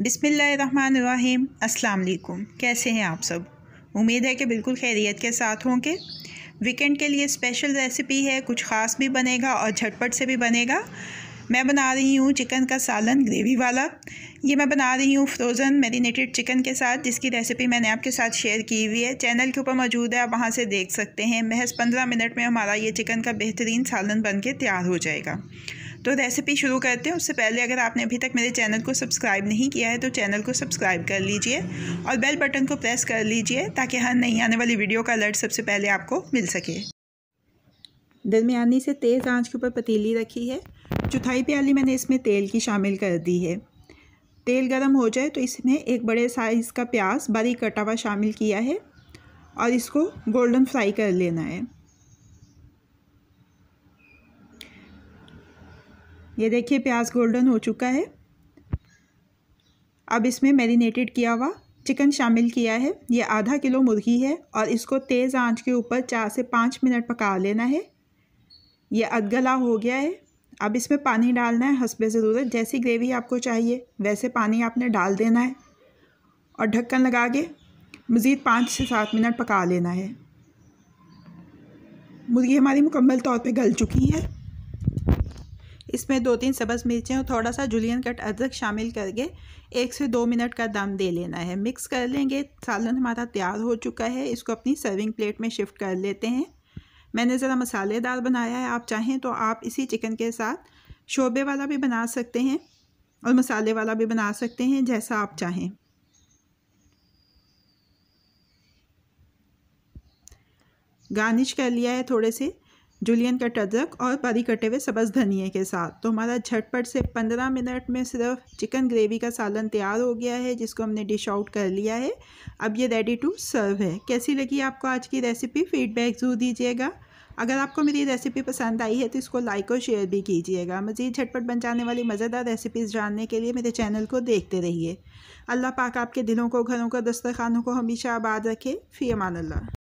बिस्मिल्लाहिर्रहमानिर्रहीम। अस्सलाम वालेकुम। कैसे हैं आप सब? उम्मीद है कि बिल्कुल खैरियत के साथ होंगे। वीकेंड के लिए स्पेशल रेसिपी है, कुछ ख़ास भी बनेगा और झटपट से भी बनेगा। मैं बना रही हूँ चिकन का सालन ग्रेवी वाला। ये मैं बना रही हूँ फ्रोज़न मैरिनेटेड चिकन के साथ, जिसकी रेसिपी मैंने आपके साथ शेयर की हुई है, चैनल के ऊपर मौजूद है, आप वहाँ से देख सकते हैं। महज 15 मिनट में हमारा ये चिकन का बेहतरीन सालन बन के तैयार हो जाएगा। तो रेसिपी शुरू करते हैं। उससे पहले अगर आपने अभी तक मेरे चैनल को सब्सक्राइब नहीं किया है तो चैनल को सब्सक्राइब कर लीजिए और बेल बटन को प्रेस कर लीजिए ताकि हर नई आने वाली वीडियो का अलर्ट सबसे पहले आपको मिल सके। दरमियानी से तेज़ आंच के ऊपर पतीली रखी है। चौथाई प्याली मैंने इसमें तेल की शामिल कर दी है। तेल गर्म हो जाए तो इसमें एक बड़े साइज़ का प्याज बारीक कटा हुआ शामिल किया है और इसको गोल्डन फ्राई कर लेना है। ये देखिए प्याज गोल्डन हो चुका है। अब इसमें मैरिनेटेड किया हुआ चिकन शामिल किया है। ये आधा किलो मुर्गी है और इसको तेज़ आंच के ऊपर 4 से 5 मिनट पका लेना है। ये अधगला हो गया है। अब इसमें पानी डालना है हस्बे ज़रूरत। जैसी ग्रेवी आपको चाहिए वैसे पानी आपने डाल देना है और ढक्कन लगा के मज़ीद 5 से 7 मिनट पका लेना है। मुर्गी हमारी मुकम्मल तौर पे गल चुकी है। इसमें 2-3 सब्ज़ मिर्चें और थोड़ा सा जुलियन कट अदरक शामिल करके 1 से 2 मिनट का दम दे लेना है। मिक्स कर लेंगे। सालन हमारा तैयार हो चुका है। इसको अपनी सर्विंग प्लेट में शिफ्ट कर लेते हैं। मैंने ज़रा मसालेदार बनाया है। आप चाहें तो आप इसी चिकन के साथ शोरबे वाला भी बना सकते हैं और मसाले वाला भी बना सकते हैं, जैसा आप चाहें। गार्निश कर लिया है थोड़े से जुलियन कट अदरक और बारीक कटे हुए सब्ज़ धनिए के साथ। तो हमारा झटपट से 15 मिनट में सिर्फ चिकन ग्रेवी का सालन तैयार हो गया है, जिसको हमने डिश आउट कर लिया है। अब ये रेडी टू सर्व है। कैसी लगी आपको आज की रेसिपी? फीडबैक ज़रूर दीजिएगा। अगर आपको मेरी रेसिपी पसंद आई है तो इसको लाइक और शेयर भी कीजिएगा। मज़ीद झटपट बन जाने वाली मज़ेदार रेसिपीज़ जानने के लिए मेरे चैनल को देखते रहिए। अल्लाह पाक आपके दिलों को, घरों को, दस्तरखानों को हमेशा आबाद रखे। फ़ी अमान अल्लाह।